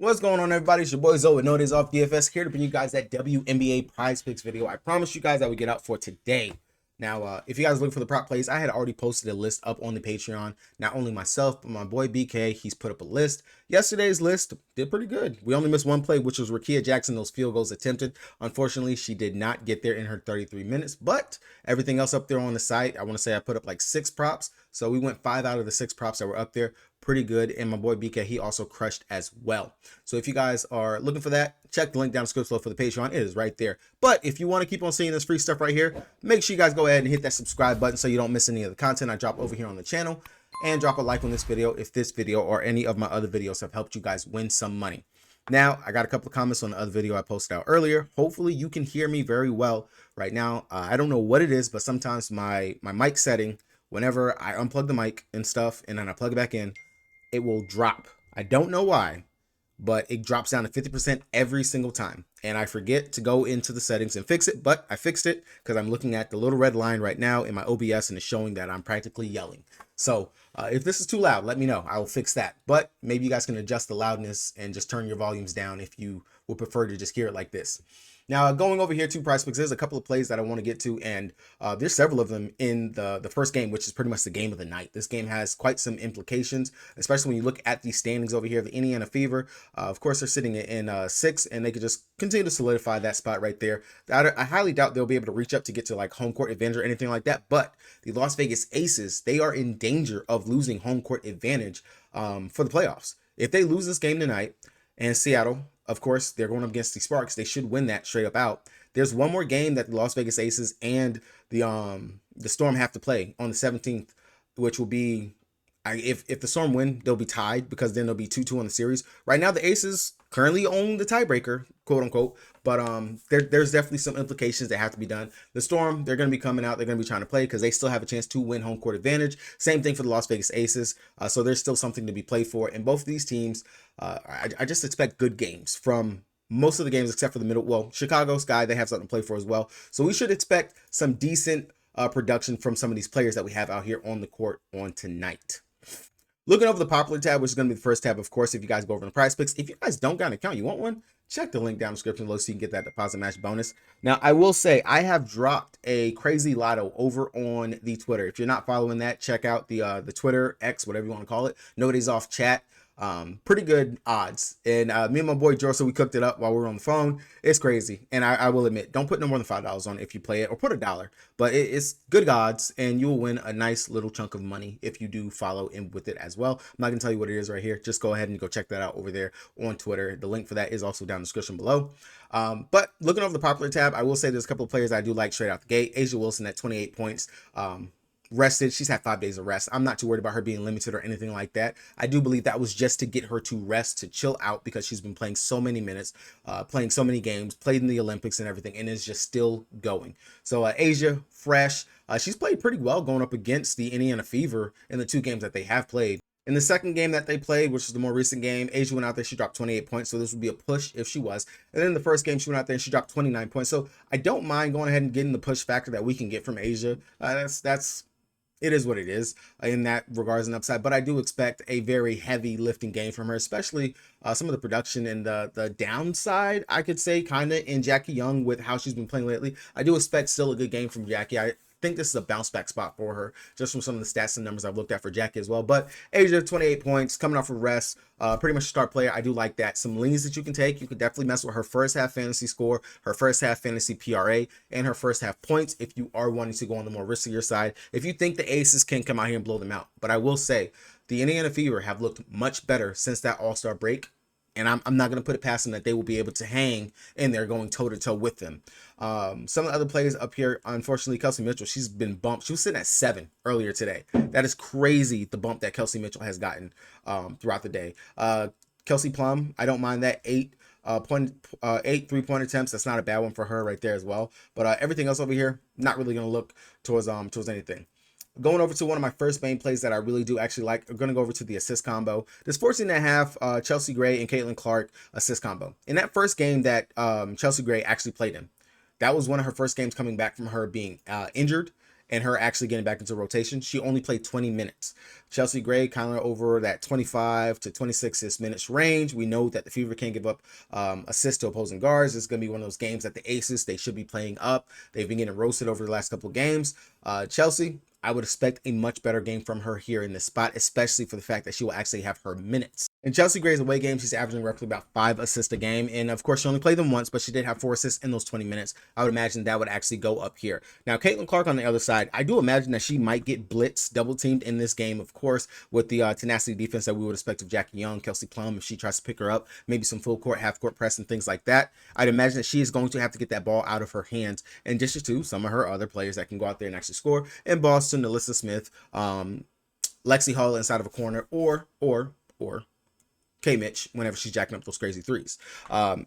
What's going on, everybody? It's your boy Zoe with No Days Off DFS, here to bring you guys that WNBA prize picks video. I promised you guys I would get out for today. Now, if you guys look for the prop plays, I had already posted a list up on the Patreon. Not only myself, but my boy BK, he's put up a list. Yesterday's list did pretty good. We only missed one play, which was Rakia Jackson, those field goals attempted. Unfortunately, she did not get there in her 33 minutes, but everything else up there on the site, I want to say I put up like 6 props. So we went 5 out of the 6 props that were up there. Pretty good. And my boy BK, he also crushed as well. So if you guys are looking for that, check the link down in the description below for the Patreon. It is right there. But if you want to keep on seeing this free stuff right here, make sure you guys go ahead and hit that subscribe button so you don't miss any of the content I drop over here on the channel. And drop a like on this video if this video or any of my other videos have helped you guys win some money. Now, I got a couple of comments on the other video I posted out earlier. Hopefully you can hear me very well right now. I don't know what it is, but sometimes my mic setting, whenever I unplug the mic and stuff and then I plug it back in, it will drop. I don't know why, but it drops down to 50% every single time. And I forget to go into the settings and fix it, but I fixed it because I'm looking at the little red line right now in my OBS and it's showing that I'm practically yelling. So if this is too loud, let me know. I will fix that. But maybe you guys can adjust the loudness and just turn your volumes down if you would prefer to just hear it like this. Now, going over here to Prizepicks, there's a couple of plays that I want to get to, and there's several of them in the first game, which is pretty much the game of the night. This game has quite some implications, especially when you look at the standings over here. The Indiana Fever, of course, they're sitting in 6th, and they could just continue to solidify that spot right there. I highly doubt they'll be able to reach up to get to like home court advantage or anything like that, but the Las Vegas Aces, they are in danger of losing home court advantage for the playoffs. If they lose this game tonight, and Seattle, of course, they're going up against the Sparks. They should win that straight up out. There's one more game that the Las Vegas Aces and the Storm have to play on the 17th, which will be, if the Storm win, they'll be tied because then they'll be 2-2 on the series. Right now, the Aces currently own the tiebreaker, quote unquote, but there's definitely some implications that have to be done. The Storm, they're going to be coming out. They're going to be trying to play because they still have a chance to win home court advantage. Same thing for the Las Vegas Aces. So there's still something to be played for. And both of these teams, I just expect good games from most of the games except for the middle. Well, Chicago Sky, they have something to play for as well. So we should expect some decent production from some of these players that we have out here on the court on tonight. Looking over the popular tab, which is going to be the first tab, of course, if you guys go over to Prizepicks. If you guys don't got an account, you want one, check the link down in the description below so you can get that deposit match bonus. Now, I will say I have dropped a crazy lotto over on the Twitter. If you're not following that, check out the Twitter, X, whatever you want to call it. No Days Off chat. Pretty good odds, and me and my boy Joe, so we cooked it up while we were on the phone. It's crazy, and I will admit, don't put no more than $5 on it if you play it, or put $1, but it's good odds, and you'll win a nice little chunk of money if you do follow in with it as well. I'm not gonna tell you what it is right here. Just go ahead and go check that out over there on Twitter. The link for that is also down in the description below. But looking over the popular tab, I will say there's a couple of players I do like straight out the gate. A'ja Wilson at 28 points. Rested. She's had 5 days of rest. I'm not too worried about her being limited or anything like that. I do believe that was just to get her to rest, to chill out, because she's been playing so many minutes, playing so many games, played in the Olympics and everything, and is just still going. So A'ja, fresh. She's played pretty well going up against the Indiana Fever in the 2 games that they have played. In the second game that they played, which is the more recent game, A'ja went out there, she dropped 28 points, so this would be a push if she was. And then the first game, she went out there and she dropped 29 points. So I don't mind going ahead and getting the push factor that we can get from A'ja. It is what it is in that regards and upside, but I do expect a very heavy lifting game from her, especially some of the production and the downside, I could say, kind of in Jackie Young with how she's been playing lately. I do expect still a good game from Jackie. I think this is a bounce back spot for her, just from some of the stats and numbers I've looked at for Jackie as well. But A'ja, 28 points, coming off of rest, pretty much a start player. I do like that. Some leans that you can take. You could definitely mess with her first half fantasy score, her first half fantasy PRA, and her first half points if you are wanting to go on the more riskier side, if you think the Aces can come out here and blow them out. But I will say, the Indiana Fever have looked much better since that All-Star break. And I'm not going to put it past them that they will be able to hang in there going toe-to-toe with them. Some of the other players up here, unfortunately, Kelsey Mitchell, she's been bumped. She was sitting at 7 earlier today. That is crazy, the bump that Kelsey Mitchell has gotten throughout the day. Kelsey Plum, I don't mind that 8 3-point attempts. That's not a bad one for her right there as well. But everything else over here, not really going to look towards anything. Going over to one of my first main plays that I really do actually like, I'm going to go over to the assist combo. This 14.5 Chelsea Gray and Caitlin Clark assist combo. In that first game that Chelsea Gray actually played in, that was one of her first games coming back from her being injured. and her actually getting back into rotation. She only played 20 minutes. Chelsea Gray kind of over that 25 to 26 minutes range. We know that the Fever can't give up assists to opposing guards. It's going to be one of those games that the Aces, they should be playing up. They've been getting roasted over the last couple of games. Chelsea, I would expect a much better game from her here in this spot, especially for the fact that she will actually have her minutes. In Chelsea Gray's away game, she's averaging roughly about 5 assists a game. And of course, she only played them once, but she did have 4 assists in those 20 minutes. I would imagine that would actually go up here. Now, Caitlin Clark on the other side, I do imagine that she might get blitzed, double teamed in this game, of course, with the tenacity defense that we would expect of Jackie Young, Kelsey Plum, if she tries to pick her up, maybe some full court, half court press and things like that. I'd imagine that she is going to have to get that ball out of her hands, in addition to some of her other players that can go out there and actually score. In Boston, Alyssa Smith, Lexi Hall inside of a corner, or K Mitch whenever she's jacking up those crazy threes.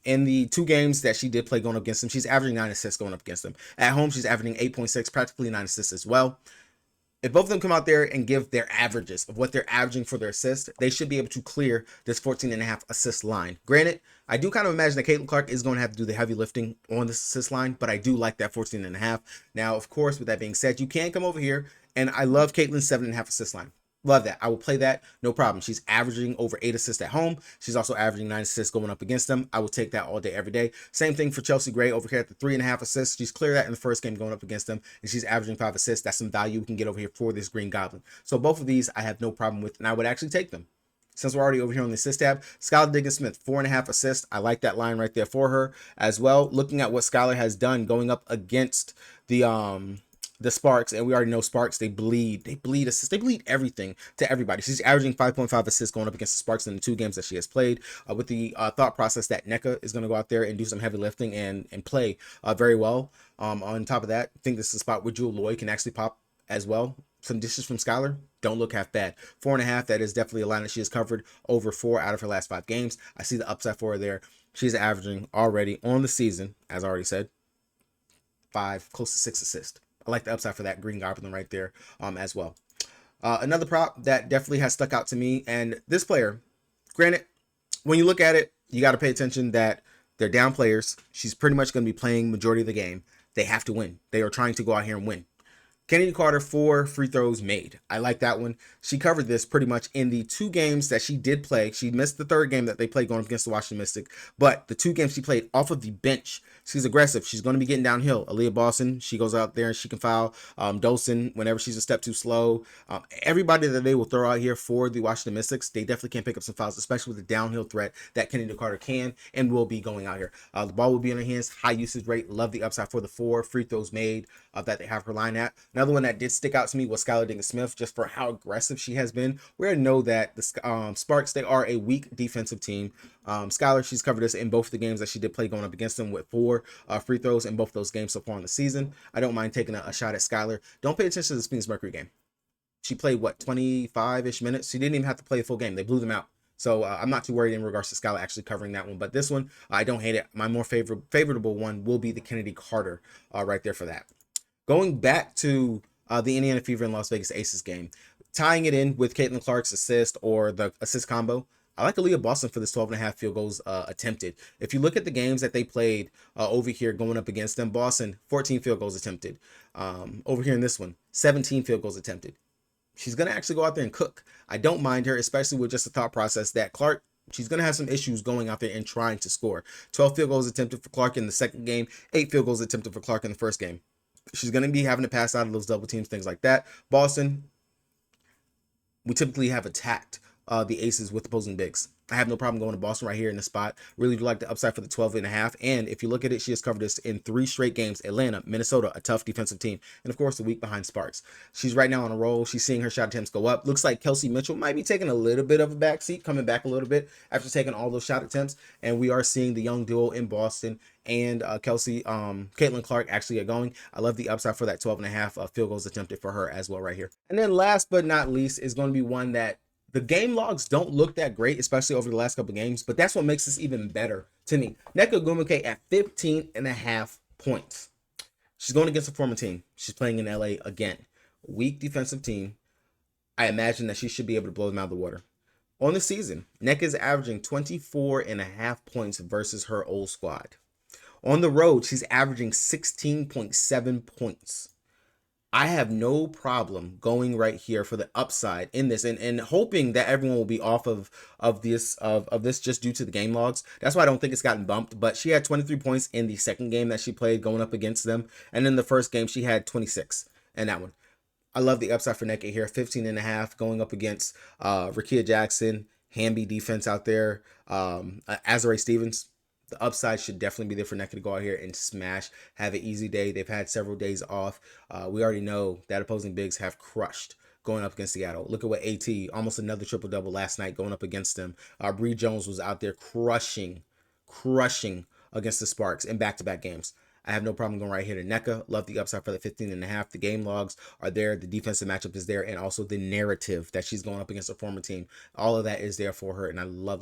In the 2 games that she did play going up against them, she's averaging 9 assists going up against them. At home, she's averaging 8.6, practically 9 assists as well. If both of them come out there and give their averages of what they're averaging for their assists, they should be able to clear this 14.5 assist line. Granted, I do kind of imagine that Caitlin Clark is going to have to do the heavy lifting on this assist line, but I do like that 14.5. Now, of course, with that being said, you can come over here, and I love Caitlin's 7.5 assist line. Love that. I will play that. No problem. She's averaging over 8 assists at home. She's also averaging 9 assists going up against them. I will take that all day, every day. Same thing for Chelsea Gray over here at the 3.5 assists. She's cleared that in the first game going up against them, and she's averaging 5 assists. That's some value we can get over here for this Green Goblin. So both of these I have no problem with, and I would actually take them. Since we're already over here on the assist tab, Skylar Diggins-Smith, 4.5 assists. I like that line right there for her as well. Looking at what Skylar has done going up against the Sparks, and we already know Sparks, they bleed assists, they bleed everything to everybody. She's averaging 5.5 assists going up against the Sparks in the 2 games that she has played, with the thought process that NECA is going to go out there and do some heavy lifting and play very well. On top of that, I think this is a spot where Jewel Lloyd can actually pop as well. Some dishes from Skylar don't look half bad. 4.5, that is definitely a line that she has covered over 4 out of her last 5 games. I see the upside for her there. She's averaging already on the season, as I already said, 5, close to 6 assists. I like the upside for that Green Goblin right there as well. Another prop that definitely has stuck out to me, and this player, granted, when you look at it, you got to pay attention that they're down players. She's pretty much going to be playing majority of the game. They have to win. They are trying to go out here and win. Kennedy Carter, 4 free throws made. I like that one. She covered this pretty much in the 2 games that she did play. She missed the 3rd game that they played going up against the Washington Mystics, but the 2 games she played off of the bench, she's aggressive. She's going to be getting downhill. Aaliyah Boston, she goes out there and she can foul. Dolson, whenever she's a step too slow. Everybody that they will throw out here for the Washington Mystics, they definitely can pick up some fouls, especially with the downhill threat that Kennedy Carter can and will be going out here. The ball will be in her hands, high usage rate. Love the upside for the 4 free throws made that they have her line at. Another one that did stick out to me was Skylar Diggins-Smith, just for how aggressive she has been. We already know that the Sparks, they are a weak defensive team. Skylar, she's covered this in both the games that she did play going up against them, with 4 free throws in both those games so far in the season. I don't mind taking a shot at Skylar. Don't pay attention to the Phoenix Mercury game. She played, what, 25-ish minutes? She didn't even have to play a full game. They blew them out. So I'm not too worried in regards to Skylar actually covering that one. But this one, I don't hate it. My more favorable one will be the Kennedy Carter right there for that. Going back to the Indiana Fever and Las Vegas Aces game, tying it in with Caitlin Clark's assist or the assist combo, I like Aaliyah Boston for this 12.5 field goals attempted. If you look at the games that they played over here going up against them, Boston, 14 field goals attempted. Over here in this one, 17 field goals attempted. She's going to actually go out there and cook. I don't mind her, especially with just the thought process that Clark, she's going to have some issues going out there and trying to score. 12 field goals attempted for Clark in the second game, 8 field goals attempted for Clark in the first game. She's going to be having to pass out of those double teams, things like that. Boston, we typically have attacked the Aces with opposing bigs. I have no problem going to Boston right here in the spot. Really do like the upside for the 12.5. And if you look at it, she has covered this in 3 straight games. Atlanta, Minnesota, a tough defensive team. And of course, the week behind Sparks. She's right now on a roll. She's seeing her shot attempts go up. Looks like Kelsey Mitchell might be taking a little bit of a backseat, coming back a little bit after taking all those shot attempts. And we are seeing the young duo in Boston and Caitlin Clark actually get going. I love the upside for that 12.5 field goals attempted for her as well right here. And then last but not least is going to be one that the game logs don't look that great, especially over the last couple of games, but that's what makes this even better to me. Nneka Ogwumike at 15.5 points. She's going against a former team. She's playing in LA again. Weak defensive team. I imagine that she should be able to blow them out of the water. On the season, Nneka is averaging 24.5 points versus her old squad. On the road, she's averaging 16.7 points. I have no problem going right here for the upside in this, and hoping that everyone will be off of this just due to the game logs. That's why I don't think it's gotten bumped. But she had 23 points in the second game that she played going up against them, and in the first game she had 26 in that one. I love the upside for Nneka here, 15.5 going up against Rakia Jackson, Hamby defense out there, Azare Stevens. The upside should definitely be there for Nneka to go out here and smash, have an easy day. They've had several days off. We already know that opposing bigs have crushed going up against Seattle. Look at what AT, almost another triple-double last night going up against them. Bree Jones was out there crushing against the Sparks in back-to-back games. I have no problem going right here to Nneka. Love the upside for the 15.5. The game logs are there. The defensive matchup is there. And also the narrative that she's going up against a former team. All of that is there for her. And I love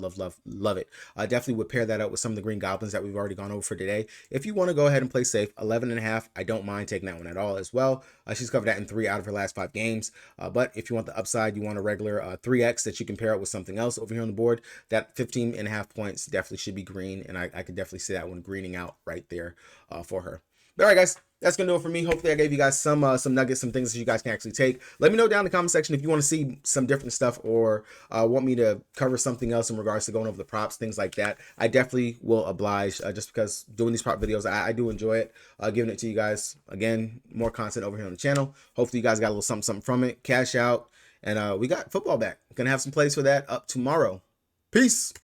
it. I definitely would pair that up with some of the Green Goblins that we've already gone over for today. If you want to go ahead and play safe, 11.5. I don't mind taking that one at all as well. She's covered that in 3 out of her last 5 games. But if you want the upside, you want a regular 3x that you can pair up with something else over here on the board, that 15.5 points definitely should be green. And I could definitely see that one greening out right there for her. But all right, guys, that's gonna do it for me. Hopefully I gave you guys some nuggets, some things that you guys can actually take. Let me know down in the comment section if you want to see some different stuff, or want me to cover something else in regards to going over the props, things like that. I definitely will oblige, just because doing these prop videos, I do enjoy it, giving it to you guys. Again, more content over here on the channel. Hopefully you guys got a little something from it. Cash out, and we got football back. Gonna have some plays for that up tomorrow. Peace.